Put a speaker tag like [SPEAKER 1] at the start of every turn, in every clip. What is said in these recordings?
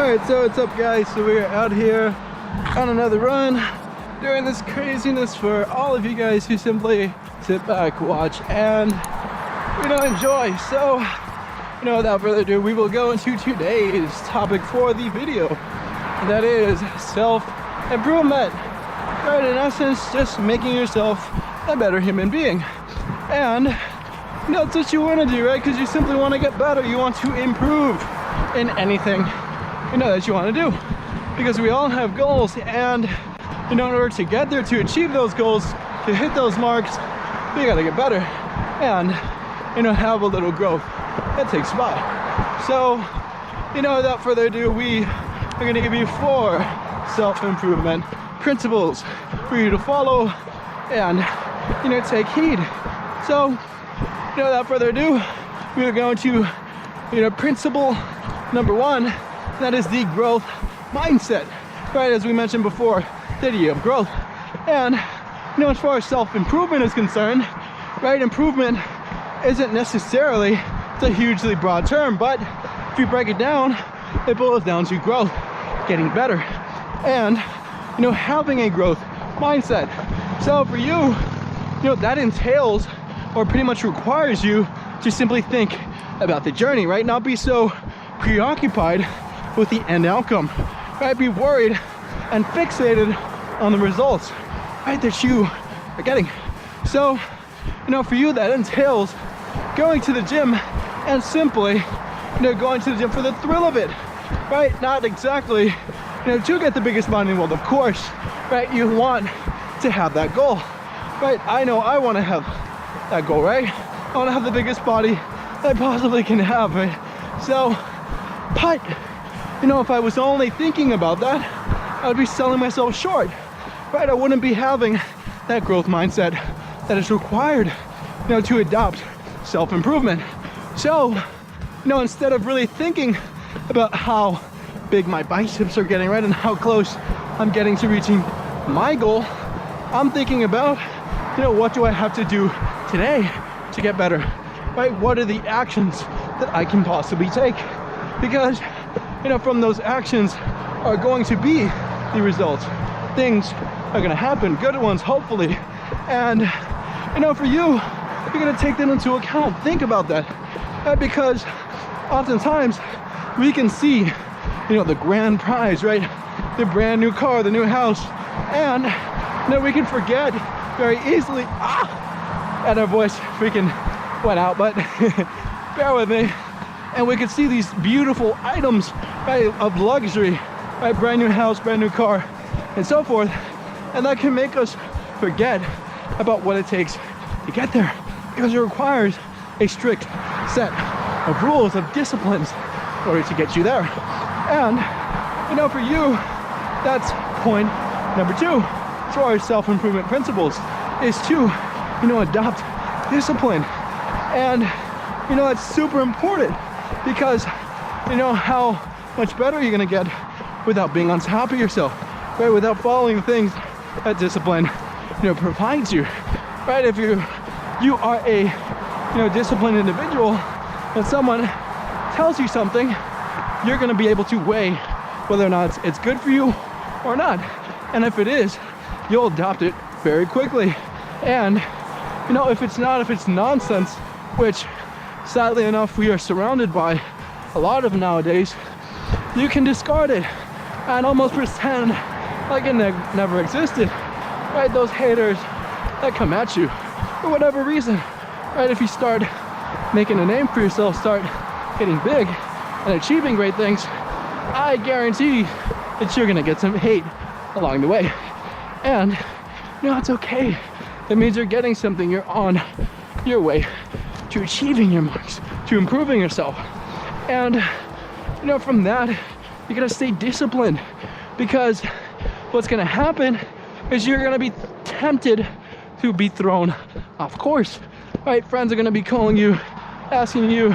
[SPEAKER 1] Alright, so what's up guys? So we're out here on another run doing this craziness for all of you guys who simply sit back, watch, and enjoy. So, without further ado, we will go into today's topic for the video. And that is self-improvement. Right, in essence, just making yourself a better human being. And that's what you want to do, right? Because you simply want to get better. You want to improve in anything that you want to do, because we all have goals, and in order to get there, to achieve those goals, to hit those marks, we gotta get better and have a little growth. That takes spot. So without further ado, we are going to give you 4 self-improvement principles for you to follow and take heed. So without further ado, we are going to principle number 1. That is the growth mindset, right? As we mentioned before, the idea of growth. And as far as self-improvement is concerned, right, improvement isn't necessarily a hugely broad term, but if you break it down, it boils down to growth, getting better, and having a growth mindset. So for you, that entails, or pretty much requires you to simply think about the journey, right? Not be so preoccupied with the end outcome, right? Be worried and fixated on the results, right, that you are getting. So, for you, that entails going to the gym and simply, going to the gym for the thrill of it, right? Not exactly, to get the biggest body in the world, of course, right? You want to have that goal, right? I know I want to have that goal, right? I want to have the biggest body I possibly can have, right? So, but if I was only thinking about that, I would be selling myself short, right? I wouldn't be having that growth mindset that is required, to adopt self-improvement. So, instead of really thinking about how big my biceps are getting, right, and how close I'm getting to reaching my goal, I'm thinking about, what do I have to do today to get better, right? What are the actions that I can possibly take? Because from those actions are going to be the results. Things are gonna happen, good ones, hopefully. And, for you, you're gonna take that into account. Think about that. Because oftentimes we can see, the grand prize, right? The brand new car, the new house. And we can forget very easily, and our voice freaking went out, but bear with me. And we could see these beautiful items, right, of luxury, right, brand new house, brand new car, and so forth. And that can make us forget about what it takes to get there, because it requires a strict set of rules, of disciplines in order to get you there. And, for you, that's point number 2 as far as self-improvement principles, is to, adopt discipline. And, that's super important, because how much better you're gonna get without being on top of yourself, right? Without following the things that discipline, provides you, right? If you are a, disciplined individual, and someone tells you something, you're gonna be able to weigh whether or not it's good for you or not. And if it is, you'll adopt it very quickly. And, if it's not, if it's nonsense, which sadly enough we are surrounded by a lot of nowadays, you can discard it and almost pretend like it never existed, right? Those haters that come at you for whatever reason, right? If you start making a name for yourself, start getting big and achieving great things, I guarantee that you're gonna get some hate along the way. And it's okay. That means you're getting something. You're on your way to achieving your marks, to improving yourself. And from that, you gotta stay disciplined, because what's gonna happen is you're gonna be tempted to be thrown off course, right? Friends are gonna be calling you, asking you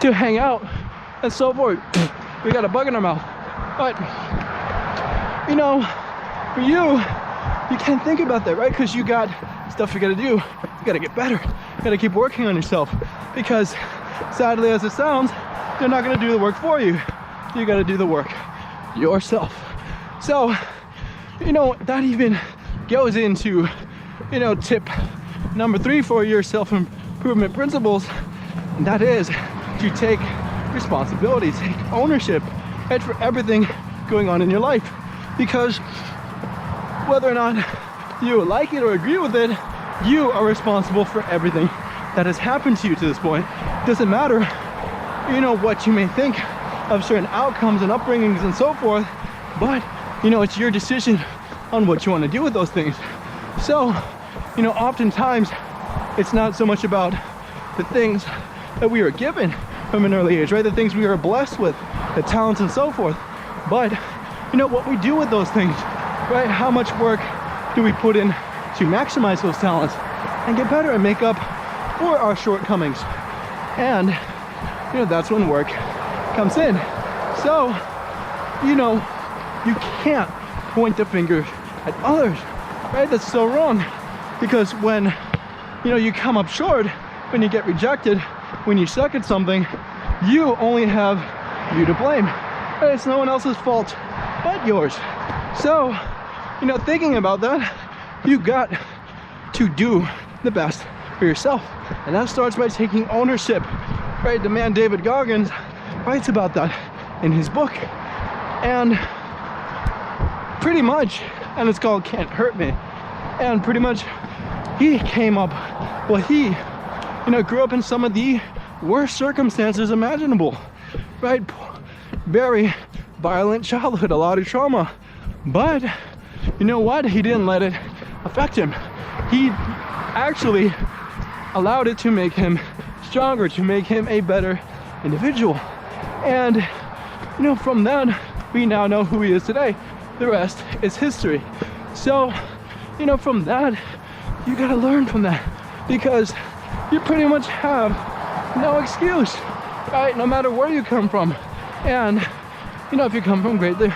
[SPEAKER 1] to hang out, and so forth. We got a bug in our mouth. But for you can't think about that, right? Because you got stuff you gotta do. You gotta get better. You gotta keep working on yourself, because sadly as it sounds, they're not gonna do the work for you. you gotta do the work yourself. So, you know, that even goes into, you know, tip number 3 for your self-improvement principles, and that is to take responsibility, take ownership, right, for everything going on in your life. Because whether or not you like it or agree with it, you are responsible for everything that has happened to you to this point. Doesn't matter, you know, what you may think of certain outcomes and upbringings and so forth, but, you know, it's your decision on what you want to do with those things. So, you know, oftentimes it's not so much about the things that we are given from an early age, right? The things we are blessed with, the talents and so forth. But, you know, what we do with those things, right? How much work do we put in to maximize those talents and get better and make up for our shortcomings? And, you know, that's when work comes in. So, you know, you can't point the finger at others, right? That's so wrong. Because when, you know, you come up short, when you get rejected, when you suck at something, you only have you to blame. Right? It's no one else's fault but yours. So, you know, thinking about that, you got to do the best for yourself. And that starts by taking ownership, right? The man David Goggins writes about that in his book. And pretty much, and it's called Can't Hurt Me. And pretty much he came up, well, he, you know, grew up in some of the worst circumstances imaginable, right? Very violent childhood, a lot of trauma. But you know what? He didn't let it affect him. He actually allowed it to make him stronger, to make him a better individual. And, you know, from that, we now know who he is today. The rest is history. So, you know, from that, you gotta learn from that, because you pretty much have no excuse, right? No matter where you come from. And, you know, if you come from greatly,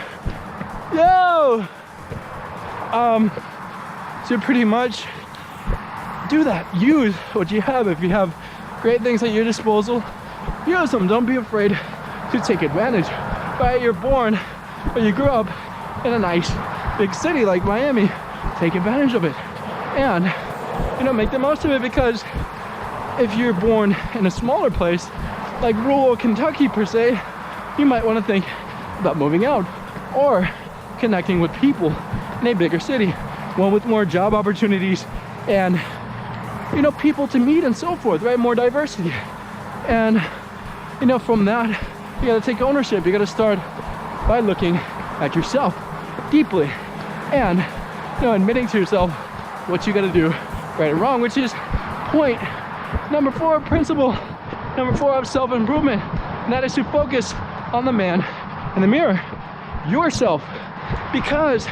[SPEAKER 1] so pretty much do that. Use what you have. If you have great things at your disposal, use them. Don't be afraid to take advantage. Right? You're born, or you grew up in a nice big city like Miami. Take advantage of it. And, you know, make the most of it, because if you're born in a smaller place, like rural Kentucky per se, you might want to think about moving out or connecting with people in a bigger city, one with more job opportunities and, you know, people to meet and so forth, right? More diversity. And, you know, from that, you gotta take ownership. You gotta start by looking at yourself deeply and, you know, admitting to yourself what you gotta do right and wrong, which is point number 4, principle number 4 of self-improvement, and that is to focus on the man in the mirror, yourself. Because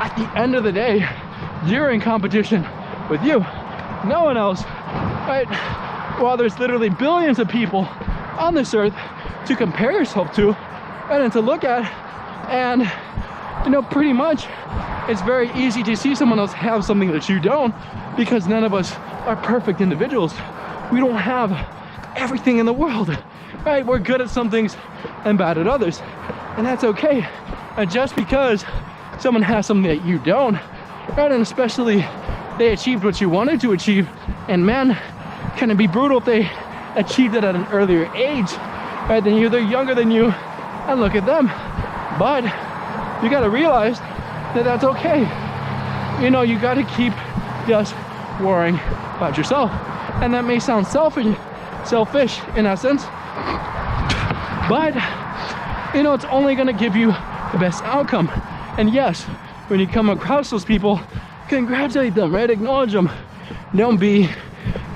[SPEAKER 1] at the end of the day, you're in competition with you, no one else, right? While there's literally billions of people on this earth to compare yourself to, right, and to look at, and, you know, pretty much it's very easy to see someone else have something that you don't, because none of us are perfect individuals. We don't have everything in the world, right? We're good at some things and bad at others, and that's okay. And just because someone has something that you don't, right, and especially they achieved what you wanted to achieve, and man, can it be brutal if they achieved it at an earlier age, right, than you, they're younger than you, and look at them. But you gotta realize that that's okay. You know, you gotta keep just worrying about yourself. And that may sound selfish in essence, but, you know, it's only gonna give you the best outcome. And yes, when you come across those people, congratulate them, right? Acknowledge them. Don't be,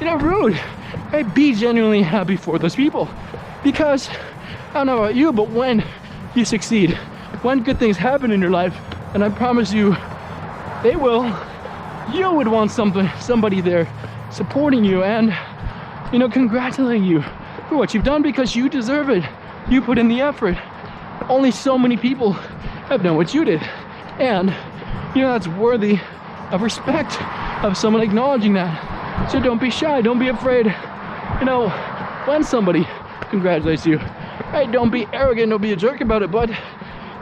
[SPEAKER 1] you know, rude, right? Be genuinely happy for those people. Because, I don't know about you, but when you succeed, when good things happen in your life, and I promise you, they will, you would want somebody there supporting you and, you know, congratulating you for what you've done, because you deserve it. You put in the effort. Only so many people have done what you did. And, you know, that's worthy of respect, of someone acknowledging that. So don't be shy, don't be afraid. You know, when somebody congratulates you, Right? Don't be arrogant, don't be a jerk about it, but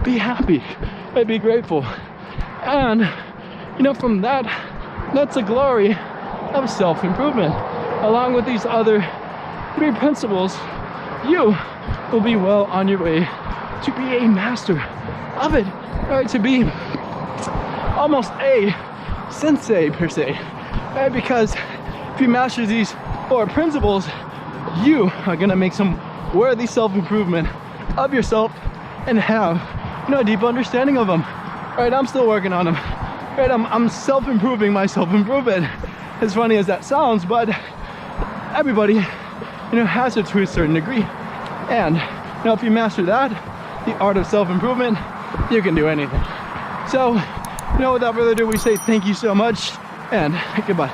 [SPEAKER 1] be happy, right? Be grateful. And you know, from that's the glory of self-improvement. Along with these other 3 principles, you will be well on your way to be a master of it, right? To be almost a sensei per se, right? Because if you master these 4 principles, you are gonna make some worthy self-improvement of yourself and have, you know, a deep understanding of them, right? I'm still working on them, right? I'm self-improving my self-improvement, as funny as that sounds, but everybody, you know, has it to a certain degree. And you know, if you master that, the art of self-improvement, you can do anything. So, you know, without further ado, we say thank you so much and goodbye.